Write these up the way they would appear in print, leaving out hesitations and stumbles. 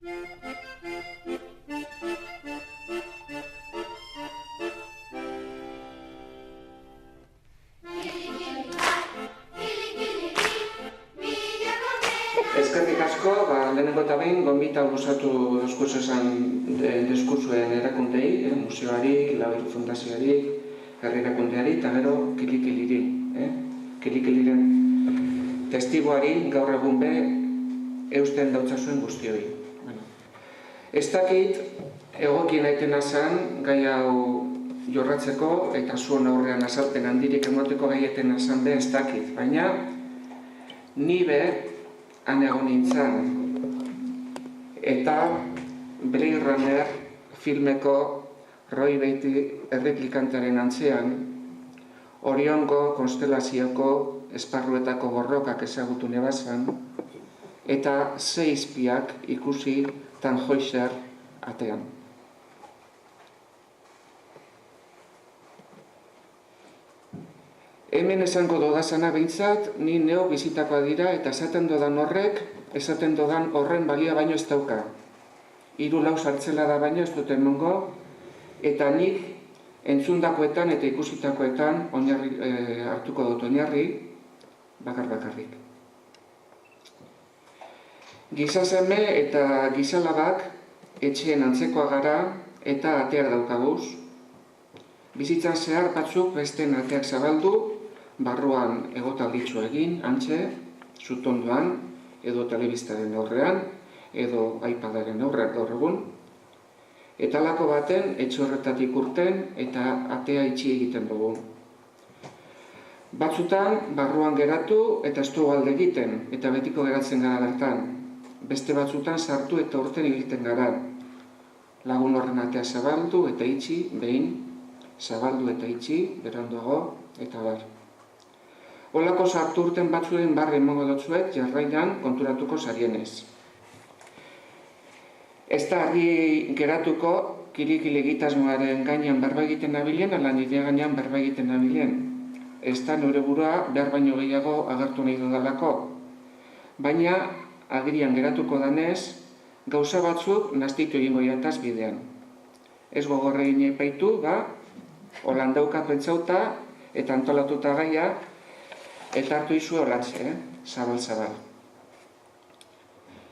Eskerrik asko, lehenengo eta behin, gonbita gozatu euskusesan diskursuen erakundei, museoari, Labiru Fundazioari, herri erakundeari, eta gero Kilikiliri. Kilikiliren testigoari gaur egun be eusten dautzazuen guztioi. Ez dakit, egokien aitena zen, gai hau jorratzeko, eta zuen aurrean azalpen handirik emoteko gaietena zen be ez dakit, baina ni be han egon nintzen, eta Blade Runner filmeko Roy Batty erreplikantaren antzean, Oriongo konstelazioko esparruetako borrokak ezagutu nebazan, eta 6 espiak ikusi Tannhäuser atean. Hemen esango dodazana behintzat, ni neo bizitakoa dira eta esaten dodan horrek, esaten dodan horren balia baino ez dauka. 3-4 sartzela da baino ez dute emongo, eta nik entzundakoetan eta ikusitakoetan hartuko dut oinarri, bakarrik. Gizaseme eta gizalabak etxeen antzekoa gara eta ateak daukaguz. Bizitzan zehar batzuk besteen ateak zabaldu, barruan egotalditxo egin, antxe, zutondoan, edo telebistaren aurrean, edo iPadaren aurrean gaur egun, eta lako baten etxe horretatik urten eta atea itxi egiten dugu. Batzutan, barruan geratu eta ez dugu alde egiten, eta betiko geratzen gara bertan. Beste batzutan sartu eta urten egiten gara. Lagun horren atea zabaldu eta itxi, behin, zabaldu eta itxi, beranduago, eta bar. Holako sartu urten batzuen barri emongo dutzuet, jarraian konturatuko zarienez. Ez da argi geratuko Kilikili egitasmoaren gainean berba egiten nabilen, ala nire gainean berba egiten nabilen. Ez da nire burua behar baino gehiago agertu nahi dudalako. Baina, agirian geratuko danez, gauza batzuk nastitu egingo jataz bidean. Ez gogorra egin epaitu, Holandauka pentsauta eta antolatuta gaia, eta hartu izu horatze, zabal.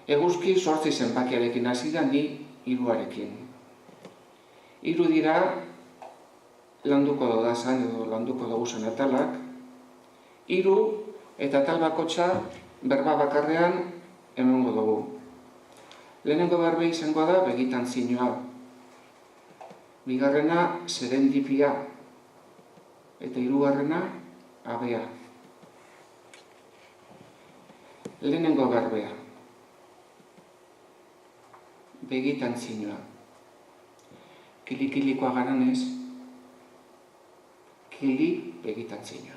Eguzki 8 zenbakiarekin hasi da, ni 3arekin. 3 dira landuko dodazan edo landuko doguzan atalak. 3 eta atal bakotxa berba bakarrean emango dugu. Lehenengo berbe izango da begitan zinua. Bigarrena serendipia. Eta 3. abea. Lehenengo berbea. Begitan zinua. Kilikilikoa garanez, kili begitan zinua.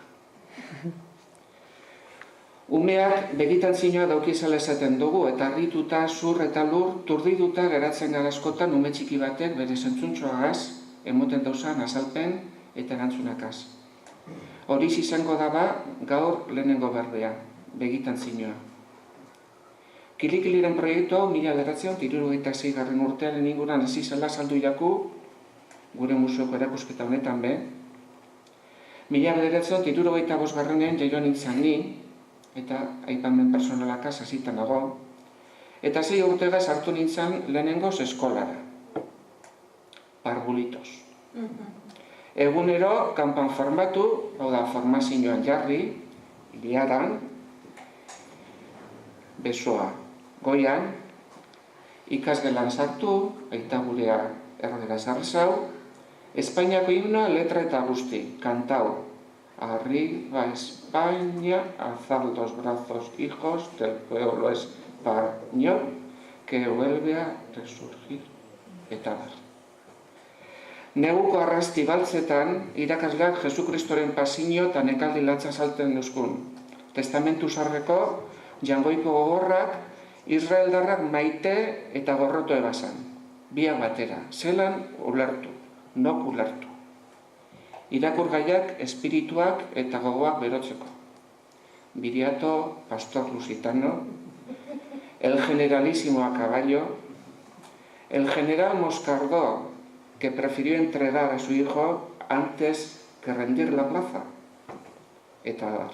Umeak begitan zinua daukizala esaten dugu, eta harrituta, zur eta lur, turdiduta geratzen gara askotan ume txiki batek bere zentzuntxoagaz, emoten dauzan azalpen eta erantzunakaz. Horiz izango daba gaur lehenengo berbea, begitan zinua. Kilikiliren proiektu 1976 urtearen inguran hasi zela saldu jaku, gure museoko erakusketa honetan be. 1975 jaio nintzen ni, eta aipamen personalakaz hasitan nago, eta 6 urtegaz hartu nintzen lehenengoz eskolara. Parbulitos. Egunero, kanpan formatu, hau da, formazioan jarri, biaran, besoa goian, ikasgelan sartu, aita gurea errodera zarrezau, Espainiako himnoa letra eta guzti, kantau, arriba España, alzar los brazos hijos del pueblo español, que vuelve a resurgir, eta bar. Neguko arrasti baltzetan, irakasleak Jesukristoren pasinio eta nekaldi latza salten duzkun. Testamentu zarreko, jangoiko gogorrak, Israeldarrak maite eta gorroto ebazan. Biak batera, zelan ulertu, nok ulertu. Irakurgaiak, espirituak eta gogoak berotzeko. Viriato, pastor lusitano, el generalísimo a caballo, El general Moscardó, que prefirió entregar a su hijo antes que rendir la plaza. Eta abar.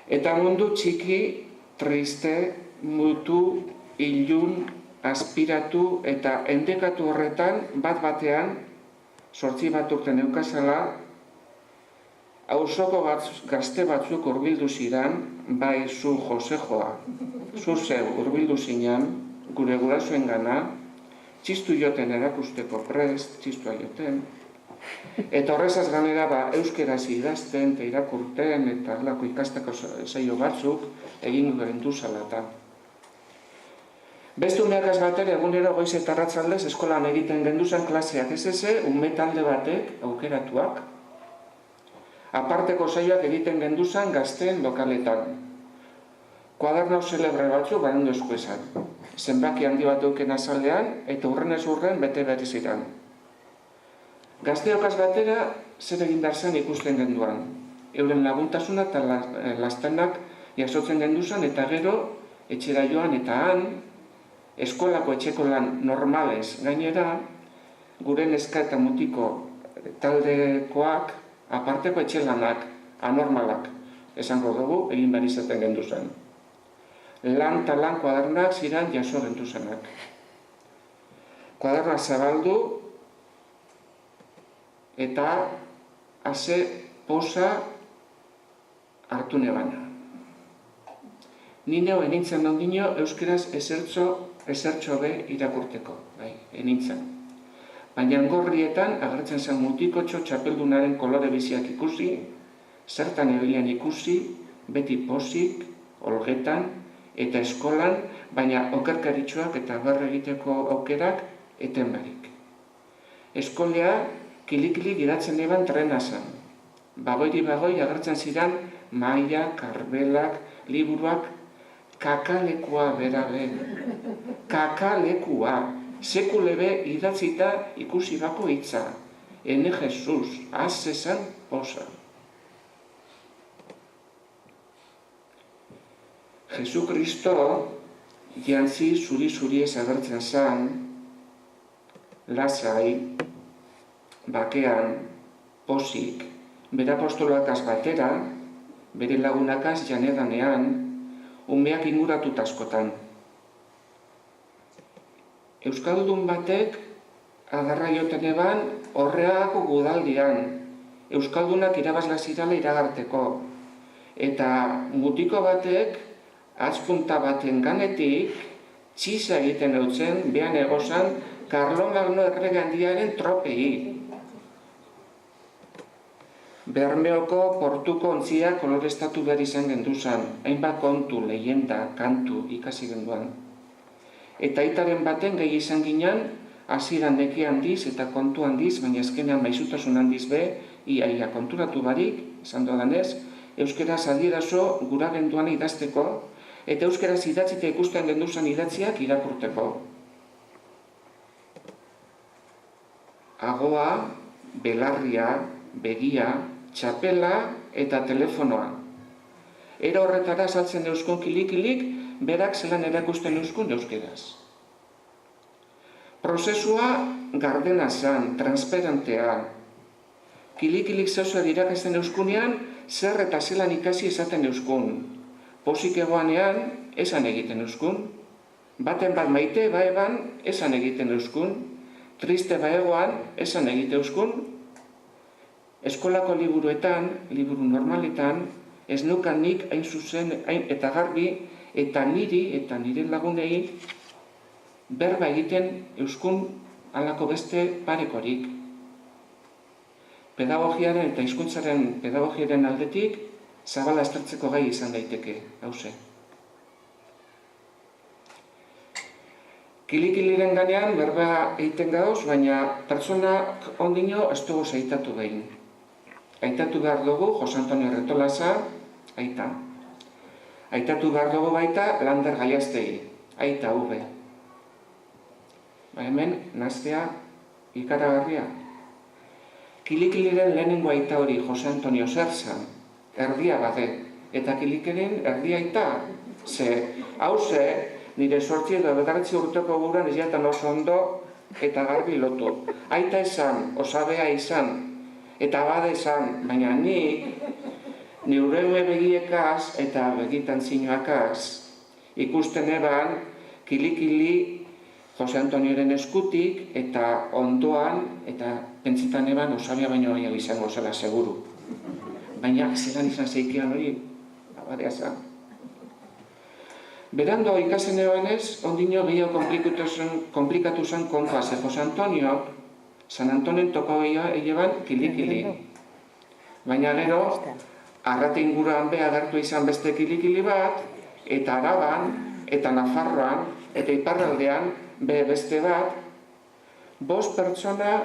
Eta mundu txiki, triste, mutu, ilun, aspiratu eta endekatu horretan bat-batean, 8 bat urte neukazala, auzoko gazte batzuk hurbildu zidan, bai zu Josejoa, zu zeu hurbildu zinan, gure gurasoen gana, txistu joten erakusteko prest, txistua joten, eta horrezaz ganera euskeraz idazten eta irakurten eta alako ikasteko saio batzuk egin gendu zalata. Beste umeakaz batera egunero goiz eta arratzaldez eskolan egiten genduzan klaseak ez ume talde batek aukeratuak, aparteko saioak egiten genduzan gazteen lokaletan. Kuaderno celebre batzu barendu eskuezan. Zenbaki handi bat euken azaldean eta urrenez urren bete behar ziren. Gazteokaz batera zer egin zen ikusten genduan. Euren laguntasuna eta lastenak jasotzen genduzan eta gero etxera joan eta han, eskolako etxeko lan normalez gainera, gure neska eta mutiko taldekoak aparteko etxelanak, anormalak, esango dugu, egin behar izaten genduzan. Lan eta lan kuadernak ziren jaso genduzanak. Kuadernak zabaldu eta haze posa hartu nebana. Nino enintzen ondino euskeraz esertxo be irakurteko, enintzen. Baina gorrietan agertzen zen mutikotxo txapeldunaren kolore biziak ikusi, zertan ebilean ikusi, beti pozik, olgetan eta eskolan, baina okerkaritxoak eta barra egiteko aukerak eten barik. Eskolea kilikili giratzen eban trena zen. Bagoi agertzen ziren maia, karbelak, liburuak, kakalekua berabe. Kakalekua. Sekulebe idatzita ikusi bako hitza. Ene Jesus, az esan posa. Jesukristo jantzi zuri-zuri ez agertzen zen, lasai, bakean, pozik, bere apostolakaz batera, bere lagunakaz janedanean, umeak inguratuta askotan. Euskaldun batek adarra joten eban horreako gudaldian, Euskaldunak irabazla zirala iragarteko, eta mutiko batek azpunta baten ganetik txisa egiten eutzen behan egozan Karlomagno errege handiaren tropei. Bermeoko portuko ontzia kolorestatu behar izan genduzan, hainbat kontu, leyenda, kantu ikasi genduan. Eta aitaren baten gehi izan ginen, hasieran neki handiz eta kontu handiz, baina azkenean maizutasun handiz be, iaia konturatu barik, esan dodanez, euskeraz adierazo gura genduan idazteko, eta euskeraz idatzita ikusten genduzan idatziak irakurteko. Agoa, belarria, begia, txapela eta telefonoa. Era horretara saltzen euskon kilik-kilik, berak zelan erakusten euskun euskeraz. Prozesua gardena zen, transparentea. Kilik-kilik zauza dirakasten euskunean, zer eta zelan ikasi esaten euskun. Pozik egoanean, esan egiten euskun. Baten bat maite baeban, esan egiten euskun. Triste baegoan, esan egiten euskun. Eskolako liburuetan, liburu normaletan, ez nukan nik hain zuzen eta garbi, eta niri eta nire lagunei berba egiten euskun halako beste parekorik. Pedagogiaren eta hizkuntzaren pedagogiaren aldetik zabala aztertzeko gai izan daiteke, hauze. Kilikiliren ganean berba egiten gauz, baina pertsonak ondino ez dugu zaitatu behin. Aitatu behar dugu Jose Antonio Retolasa, aita. Aitatu behar dugu baita Lander Gaiaztegi, aita ube. Hemen, naztea ikaragarria. Kilikiliren lehenengo aita hori Jose Antonio Zerza, erdia bade, eta kilikilin erdia aita, ze, hauze, nire 8 edo 9 urteko guran ez jatan oso ondo eta garbi lotu. Aita esan, osabea izan, eta bade esan, baina neure begiekaz eta begitan zinoakaz ikusten eban kilikili Jose Antonioren eskutik eta ondoan eta pentsetan eban osabea baino gehiago izango zela seguru. Baina zelan izan zeikian hori, abadea zan. Berando ikasen ebanez, ondino gehiago komplikatu zen kontua, ze Jose Antonio, San Antonen toko eban kilikili. Baina gero, arrate inguruan beha agertu izan beste kilikili bat, eta Araban, eta Nafarroan, eta Iparraldean, beste bat, 5 pertsona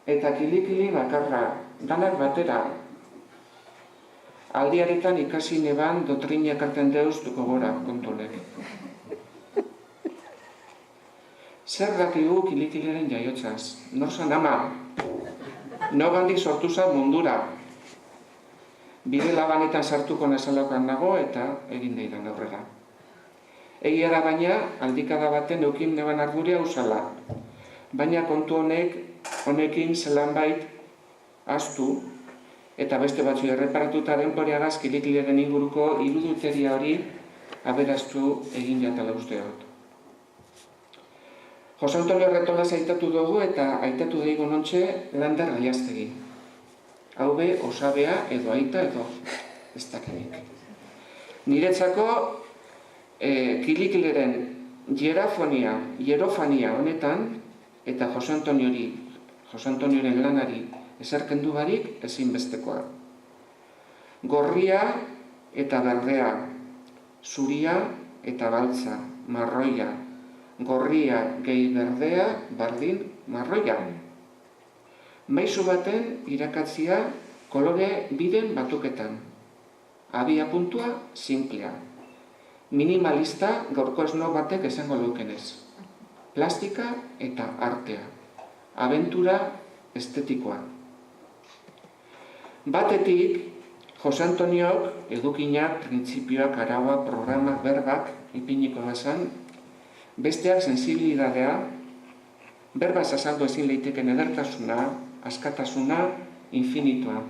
eta kilikili bakarra, danak batera. Aldiaretan ikasi neban dotrinak arten deuz duko gora kontolek. Zer dakigu kilikiliren jaiotzaz? Nor zan ama? No gandik sortu zan mundura. Bide labanetan sartuko nazalakoan nago eta egin deidan aurrera. Egia da baina, aldikada baten eukin neban arguria usala. Baina kontu honekin zelanbait astu, eta beste batzu erreparatuta denporiagaz kilikiliren inguruko iruduteria hori aberaztu egin jatala uste dut. Jose Antonio Retolaz aitatu dugu eta aitatu daigu nontxe Lander Gaiaztegi. Hau be, osabea edo aita edo ez dakinik. Niretzako kilikiliren hierofania honetan eta Jose Antonioren lanari ezarkendu barik ezinbestekoa. Gorria eta berdea, zuria eta baltza, marroia, gorria gehi berdea, bardin, marroia. Maisu baten irakatzia kolore biden batuketan. Abia puntua, simplea. Minimalista gaurko esno batek esango lukenez. Plastika eta artea. Abentura estetikoa. Batetik, Jose Antoniok edukinak, printzipioak, araua, programa, berbak ipiniko bazan, besteak sensibilidadea, berbaz azaldu ezin leiteken edertasuna, askatasuna, infinitua.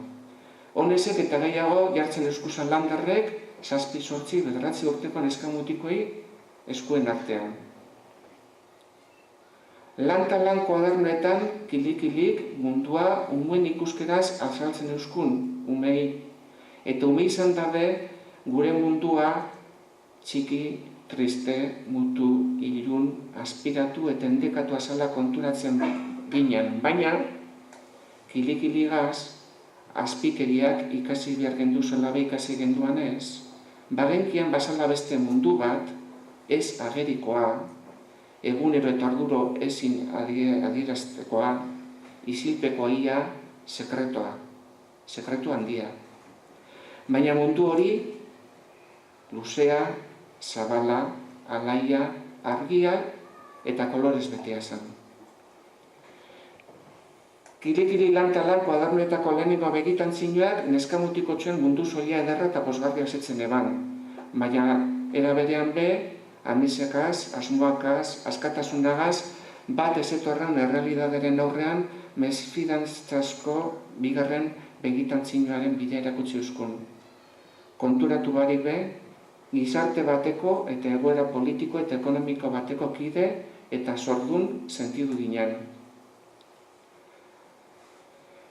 Honezek eta gehiago jartzen eskuzan Landerrek 7-8 urteko neskamutikoei eskuen artean. Lan kuadernoetan kilikilik mundua umuen ikuskeraz azaltzen euskun umei. Eta ume izan dabe gure mundua txiki, triste, mutu, ilun, aspiratu eta endekatu azala konturatzen ginen. Baina kilikiligaz azpikeriak ikasi behar gendu zelabe ikasi genduan ez, bagenkian basala beste mundu bat, ez agerikoa, egunero eta orduro ezin adieraztekoa, isilpekoa ia, sekretu handia. Baina mundu hori, luzea, zabala, alaia, argia eta kolorez betea zen. Kilikili lan kuadernoetako lehenengo begitan zinuak neskamutiko txuen mundu zoia ederra eta posgarria esetzen eban. Baina eraberean be, amnesiakaz, asmoakaz, askatasunagaz, bat ezetorren errealidaderen aurrean mesfidantzazko bigarren begitan zinuaren bidea erakutsi euskun. Konturatu barik be, gizarte bateko eta egoera politiko eta ekonomiko bateko kide eta sordun sentidu ginen.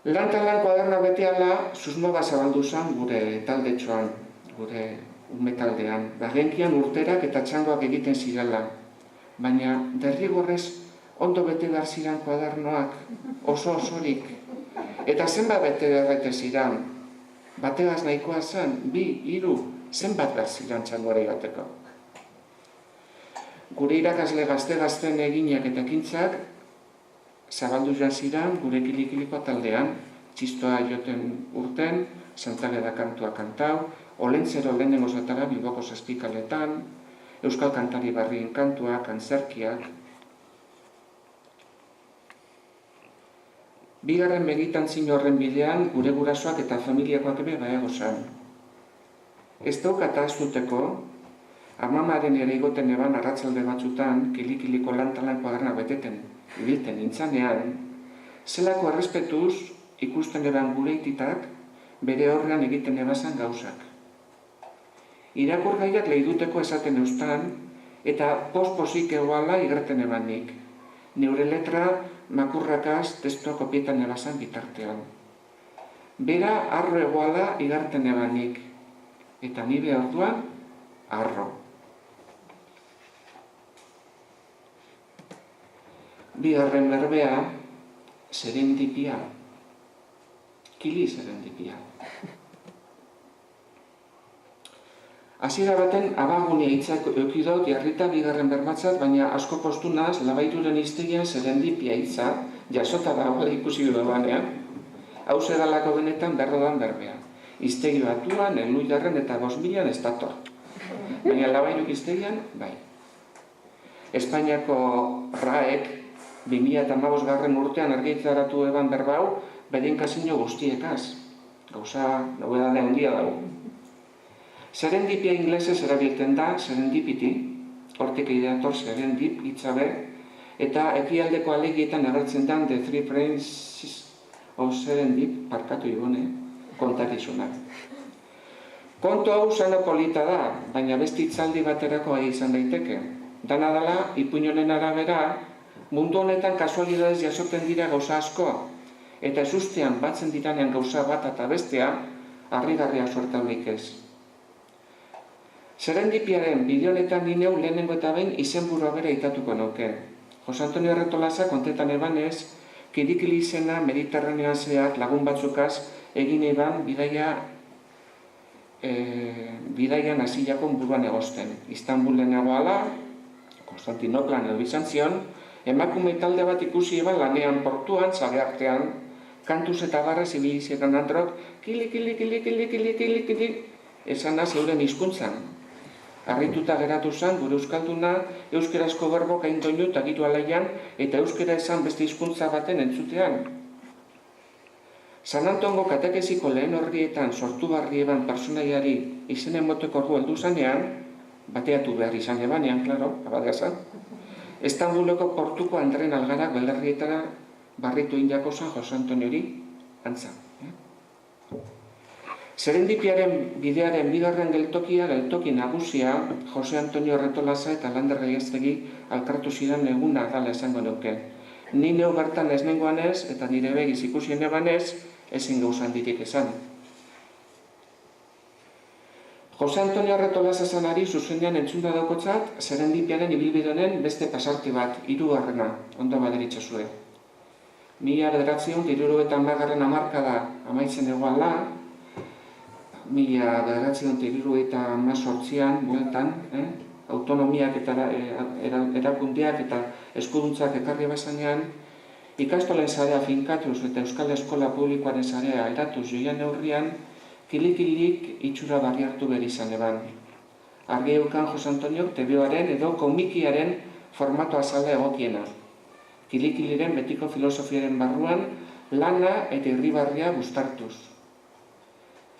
Lan kuaderno beteala susmoga zabaldu zen gure taldetxoan, gure umetaldean. Bagenkian urterak eta txangoak egiten zirela. Baina derrigorrez ondo bete behar ziren kuadernoak, oso osorik. Eta zenbat bete berrete ziren. Bategaz nahikoa zen, 2, 3, zenbat behar ziren txangoare bateko. Gure irakasle gazte-gazten eginak eta ekintzak zabaldu joan ziren gure kilikiliko taldean, txistoa joten urten, Santalera kantua kantau, Olentzero lehenengo zatara Bilboko 7 kaletan, Euskal Kantari Barrien kantuak, antzerkiak. Bigarren begitan zin horren bidean, gure gurasoak eta familiakoak ebe baiago zen. Ez daukat ahaztuteko, Amamaren ere igoten eban arratzalde batzutan, kili-kiliko lantalan kuadernak beteten, ibilten nintzanean, zelako errespetuz ikusten eban gure ititak, bere horrean egiten ebazan gauzak. Irakurgaiak lehiduteko esaten eustan, eta pos-posik egoala igerten ebanik. Neure letra makurrakaz testua kopietan ebazan bitartean. Bera arro egoala igarten ebanik, eta nire orduan arro. Bigarren berbea, serendipia. Kili serendipia. Hasiera baten abagunia hitzak eukidot jarrita bigarren berbatzat, baina asko postu naz, labairuren iztegian serendipia hitza, jasota dagoela ikusi dudanean, hau edalako benetan berrodan berbea. Iztegi batuan, Eluidarren eta 5000an ez dator. Baina labairuk iztegian, bai. Espainiako RAEk 2015 urtean argitaratu eban berbau, bedin kasino guztiekaz. Gauza, nobedade handia dago. Serendipia inglesez erabiltzen da, serendipity, hortik ideator serendip, hitzabe, eta ekialdeko alegietan agertzen da The Three Princes of Serendip, parkatu ibone, kontakizunak. Kontu hau sana polita da, baina beste hitzaldi baterako gai izan daiteke. Dana dela, ipuinolen arabera, mundu honetan kasualidadez jasoten dira gauza asko, eta ezustean batzen diranean gauza bat eta bestea, harrigarria sortaurik ez. Serendipiaren bideonetan dineu lehenengo eta behin izenburua bere aitatuko nuke. Jose Antonio Erretolaza kontetan ebanez, kirikili izena Mediterranean zehar lagun batzukaz egin eban bidaian Asiliakon buruan egozten. Istanbulen egoala, Konstantinoplan edo Bizantzion, emakume talde bat ikusi eban lanean portuan, zare artean, kantuz eta barrez ibilizietan antrok, kili, esana zeuren hizkuntzan. Arrituta geratu zen, gure euskalduna, euskerazko berbok aindoinu eta gitu alaian, eta euskera esan beste hizkuntza baten entzutean. San Antongo katekeziko lehen horrietan sortu barri eban personaiari izenen moteko ordu heldu zanean, bateatu behar izan ebanean, klaro, abadea zan. Istanbuleko portuko Andren Algarak belarrietara barritu indiako San Jose Antoniori antza. Serendipiaren bidearen bigarren geltoki nagusia, Jose Antonio Erretolaza eta Lander Gaiaztegi alkartu zidan eguna dala esango nuke. Ni neu bertan ez nengoan ez, eta nire begiz ikusien ebanez, ezin gauzan ditik esan. Jose Antonio Erretolaza zanari zuzenean entzunda daukotzat, Serendipiaren ibilbidonen beste pasarti bat, 3. ondo baderitxasue. 1970 hamarkada amaitzen egoala, 1978an bueltan, autonomiak eta erakundeak eta eskuduntzak ekarri bazanean, ikastolen zarea finkatuz eta Euskal Eskola Publikoaren zarea eratuz joian neurrian, kilik itxura barri hartu behar izan eban. Argi eukan Jose Antoniok tebeoaren edo komikiaren formato azalda egokiena. Kilikiliren betiko filosofiaren barruan lana eta irribarria gustartuz.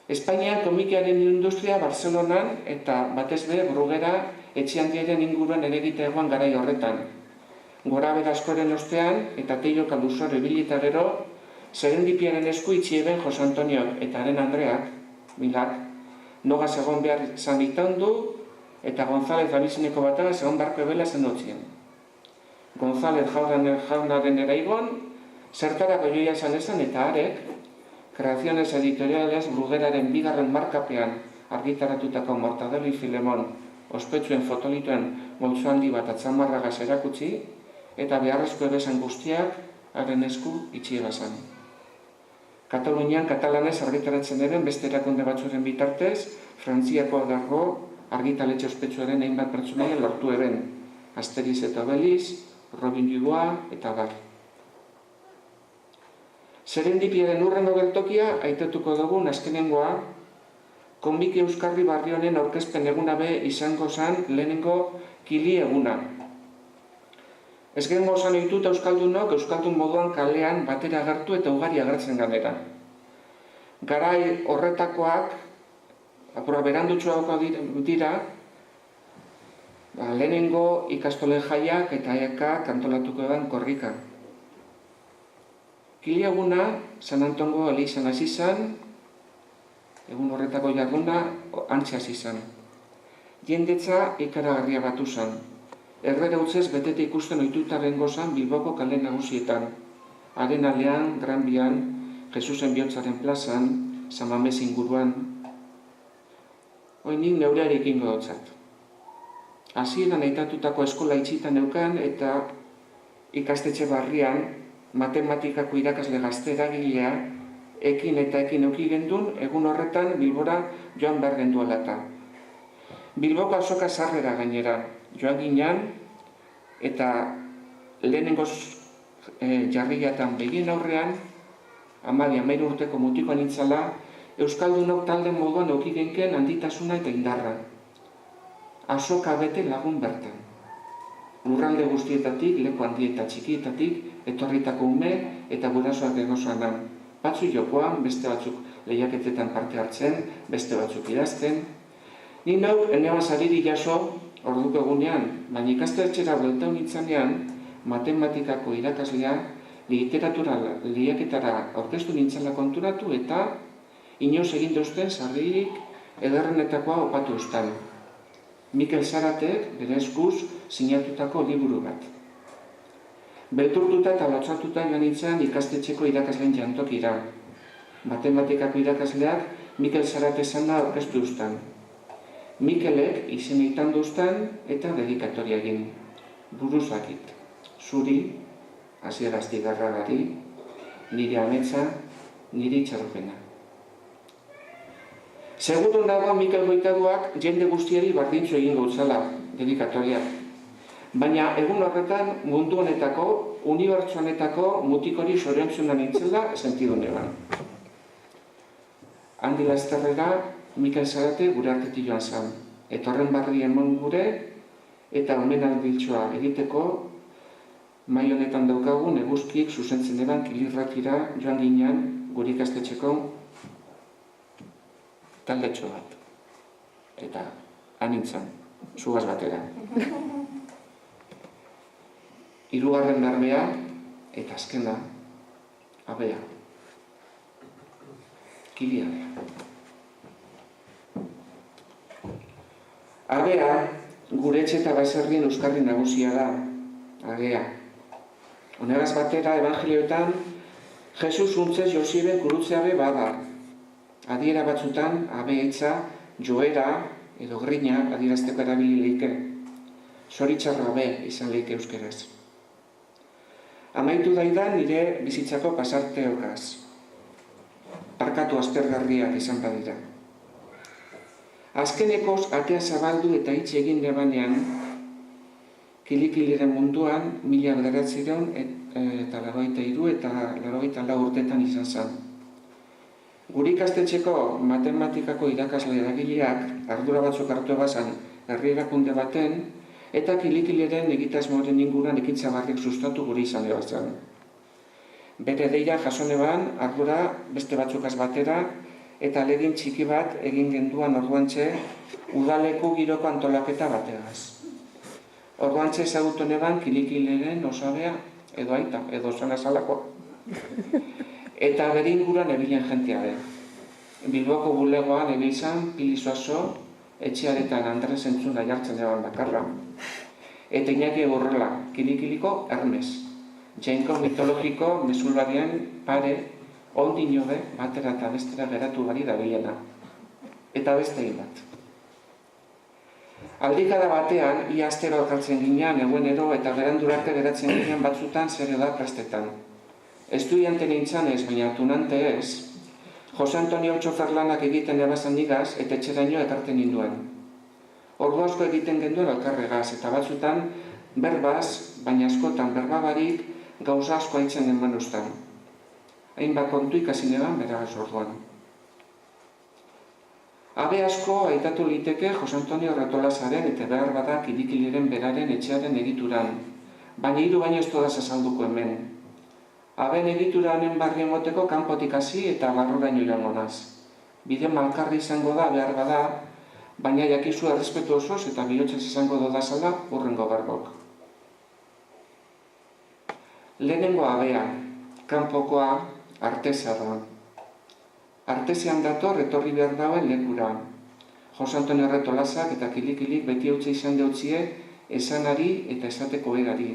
Espainian komikiaren industria Barcelonan eta batez be Brugera etxeandiaren inguruan eregite egoan garai horretan. Gora berazkoren ostean eta teio kalduzor ebilita gero, Serendipiaren esku itxieben Jose Antoniok eta haren Andreak, Milak, nogaz egon behar izan itaundu eta González Gabizineko bataga egon barko ebela zen dutzien. González jaunaren eraigon, zertarako joia esan ezan eta arek, Creaciones Editoriales Brugeraren bigarren markapean argitaratutako Mortadelo y Filemón ospetsuen fotolituen multzo handi bat atzamarragaz erakutsi eta beharrezko ebesan guztiak haren esku itxi ebazan. Katalunian katalanez argitaratzen eren beste erakunde batzuren bitartez, Frantziako dargo argitaletxe ospetsuaren hainbat pertsonaia lortu eren, Asterix eta Obelix, Robin Dubois eta bar. Serendipiaren urrengo geltokia aitatuko dugun azkenengoa, komiki euskarri barri honen aurkezpen eguna be izango zan lehenengo kili eguna. Ez gengo zan ditut euskaldunok euskaldun moduan kalean batera agertu eta ugari agertzen ganera. Garai horretakoak, apura berandutxoako dira, Lehenengo ikastolen jaiak eta eka kantolatuko eban korrika. Kiliaguna, San Antongo elizan hasi izan, egun horretako jarduna antxe hasi izan. Jendetza ikaragarria batu zan. Herbera utzez betete ikusten ohituta gozan Bilboko kale nagusietan. Arenalean, Gran Bian, Jesusen Bihotzaren plazan, San Mames inguruan. Nik neurearekin godotzat. Hasieran aitatutako eskola itxitan neukan eta ikastetxe barrian matematikako irakasle gazte eragilea ekin euki gendun egun horretan Bilbora joan behar genduelata. Bilboko azoka sarrera gainera joan ginean eta lehenengoz jarriatan begien aurrean 12-13 urteko mutikoan nintzala Euskaldunok talde moduan euki genken handitasuna eta indarra. Azoka bete lagun bertan. Lurralde guztietatik, leku handi eta txikietatik, etorritako ume eta gurasoak egozanan. Batzuk jokoan, beste batzuk lehiaketetan parte hartzen, beste batzuk idazten. Ni nauk eneban zariri jaso orduko egunean, baina ikastetxera buelta unitzanean, matematikako irakaslea, literatura lehiaketara aurkeztu nintzala konturatu eta inoz egin duzten sarririk ederrenetakoa opatu ustan. Mikel Zaratek bere eskuz sinatutako liburu bat. Belturtuta eta lotzatuta joan nintzen ikastetxeko irakasleen jantokira. Matematikako irakasleak Mikel Zarate zana aurkeztu ustan. Mikelek izen eitan duztan eta dedikatoria egin. Buruzakit. Zuri, hasierazti garragari, nire ametsa, nire itxaropena. Seguru nagoa Mikel Goitaduak jende guztiari bardintzu egin gautzala dedikatoriak. Baina egun horretan mundu honetako, unibertsu honetako mutikori zoriontzuna nintzela sentidun eban. Handi lasterrera Mikel Zarate gure artetik joan zan. Etorren barri emon gure eta omenaldiltxoa egiteko mai honetan daukagun eguzkik zuzentzen eban Kilirratira joan ginean gure ikastetxeko taldetxo bat. Eta anintzan, zugaz batera. Hirugarren Barbea eta azkena Abea. Kiliabea. Abea, gure etxe eta baserrien euskarri nagusia da. Agea. Honegaz batera, evangelioetan, Jesus untzez Josieben gurutzeabe bada. Adiera batzutan, abeetza, joera edo grina adierazteko erabili leike. Zoritxarra be izan leike euskeraz. Amaitu daidan nire bizitzako pasarteokaz. Parkatu aspergarriak izan badira. Azkenekoz atea zabaldu eta hitz egin nebanean, kilikiliren munduan 1993 eta 1994 urtetan izan zen. Gure ikastetxeko matematikako irakasle eragileak ardura batzuk hartu ebazan herri erakunde baten eta kilikiliren egitasmoaren inguruan ekintza barriak sustatu gure izan ebazan. Bere deira jasoneban ardura beste batzukaz batera eta alegin txiki bat egin genduan orduantxe udaleku giroko antolaketa bategaz. Orduantxe ezagutu neban kilikiliren osabea edo aita, edo zona salakoa. Eta bere inguruan ebilen jentea be. Bilboko bulegoan ebilzan Pilizoazo, etxearetan Andres Entzuna jartzen eban bakarra. Eta Iñaki Borrela, kilikiliko Hermes. Jainko mitologiko mesulbarien pare, ondino be, batera eta bestera geratu bari dabilena. Eta beste bat. Aldikada batean, ia astero alkartzen ginean, eguenero eta berandurarte geratzen ginean batzutan zer da kastetan. Estudiante nintzen ez, baina tunante ez, Jose Antonio Txoferlanak egiten ebazan nigaz eta etxeraino ekarten ninduen. Ordu asko egiten genduen alkarregaz eta batzutan berbaz, baina askotan berbabarik gauza asko haitzen eman ustan. Hainbat kontu ikasi neban beragaz orduan. Abe asko aitatu liteke Jose Antonio Retolazaren eta behar badak idikiliren beraren etxearen egituran, baina hiru baino ez todaz azalduko hemen. Aben egitura honen barri emoteko kanpotik hasi eta barruraino joango naz. Bide malkarri izango da behar bada, baina jakizu errespetu osoz eta bihotzez izango dodazala hurrengo barbok. Lehenengo abea, kanpokoa artesa da. Artesean dator etorri behar dauen lekura. Jose Antonio Retolazak eta kilikilik beti hautsa izan deutzie esanari eta esateko erari.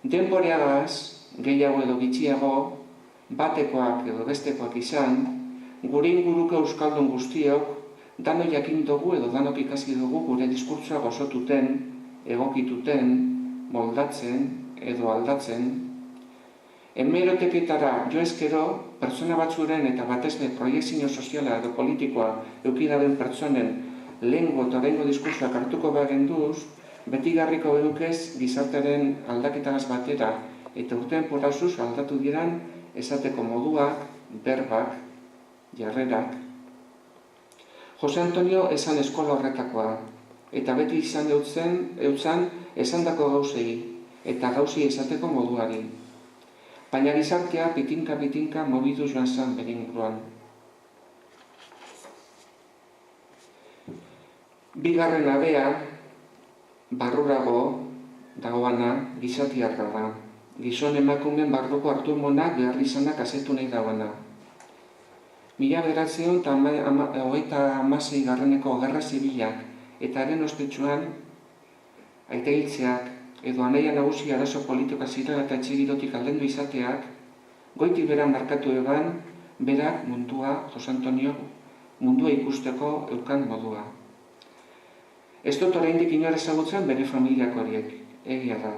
Denboreagaz, gehiago edo gitxiago, batekoak edo bestekoak izan, gure inguruko euskaldun guztiok, dano jakin dugu edo danok ikasi dugu gure diskurtsoa gozotuten, egokituten, moldatzen edo aldatzen. Hemeroteketara joezkero, pertsona batzuren eta batezne proiektzio soziala edo politikoa eukidaben pertsonen lehengo eta lehengo diskursoak hartuko bagenduz, beti garriko edukez gizartearen aldaketagaz batera eta urtean porazuz aldatu diran esateko moduak, berbak, jarrerak. Jose Antonio esan eskola horretakoa, eta beti izan eutzan esandako gauzei, eta gauzei esateko moduari. Baina gizartea pitinka mobidu joan zen bere inguruan. Bigarren abea, barrurago dagoana gizatiarra da. Gizon emakumeen barruko hartu monak behar izanak azetu nahi dagoana. 1926 garreneko gerra zibilak eta haren ospetsuan aita hiltzeak edo anaia nagusi arazo politika zirela eta etxegirotik aldendu izateak, goitik beran markatu eban, berak mundua, Jose Antonio, mundua ikusteko eukan modua. Ez dut oraindik inor ezagutzen bere familiak horiek, egia da.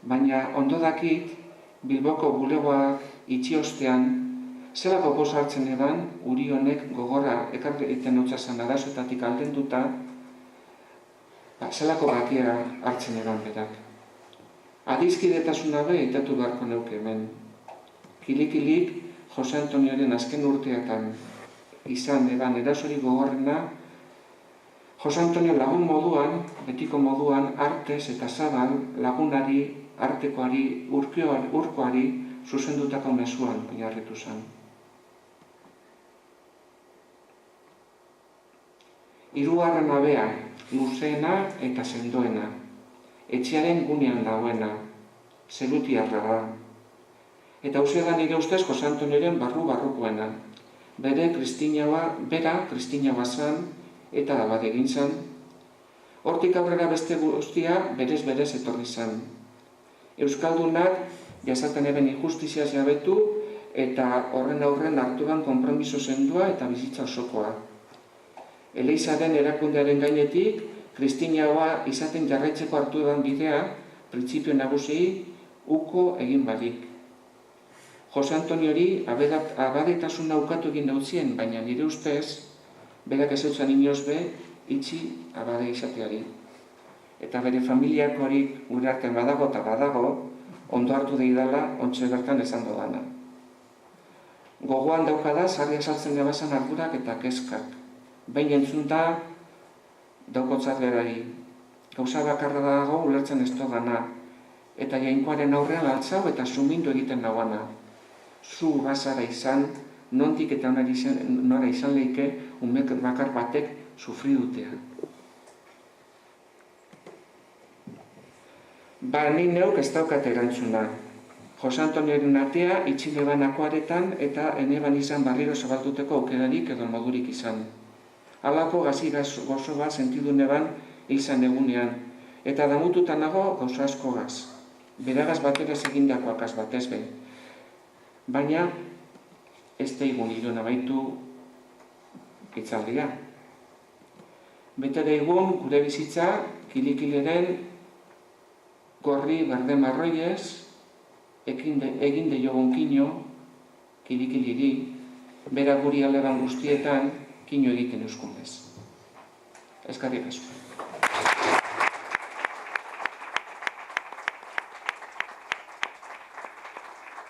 Baina ondo dakit, Bilboko bulegoak itxi ostean, zelako poz hartzen eban, uri honek gogorra ekarriten utzazan arazoetatik aldenduta, zelako bakia hartzen eban berak. Adizkidetasuna be itatu beharko neuke hemen. Kilikilik Jose Antonioren azken urteetan izan eban erasori gogorrena, Jose Antonio lagun moduan, betiko moduan, artez eta zabal lagunari, artekoari, urkoari zuzendutako mezuan oinarritu zen. Hirugarren abea, luzeena eta sendoena, etxearen gunean dagoena, zerutiarra da. Eta hauze da nire ustez Jose Antonioren barrukoena. Bera kristinaua zan eta abade egin zan. Hortik aurrera beste guztia berez etorri zan. Euskaldunak jasaten eben injustiziaz jabetu eta horren aurren hartuan konpromiso sendua eta bizitza osokoa. Eleizaren erakundearen gainetik, kristinaua izaten jarraitzeko hartu eban bidea, printzipio nagusi uko egin badik. Jose Antoniori abadetasuna ukatu egin dautzien, baina nire ustez, berak ez eutzan inoz be, itxi abade izateari. Eta bere familiakorik gure artean badago eta badago, ondo hartu deidala, ontsa bertan esango dana. Gogoan daukada, sarri azaltzen gabazan ardurak eta kezkak. Behin entzun da, daukotzat berari. Gauza bakarra dago ulertzen ez dana, eta jainkoaren aurrean altzau eta sumindu egiten nagoana. Zu bazara izan, nondik eta nora izan leike, umek bakar batek sufri dutea. Ba, ni neuk ez daukat erantzuna. Jose Antonioren atea itxilebanako aretan eta eneban izan barriro zabalduteko aukerarik edo modurik izan. Halako gazi gozo bat sentidu neban izan egunean, eta damututan nago gauza asko gaz. Beragaz batera egindakoakaz batez be. Baina, ez da igun hilo nabaitu hitzaldia. Bete da igun gure bizitza kilikileren gorri berde marroiez, egin de jogon kino, kilikiliri, bera guri aleban guztietan, kino egiten euskunez. Eskerrik asko.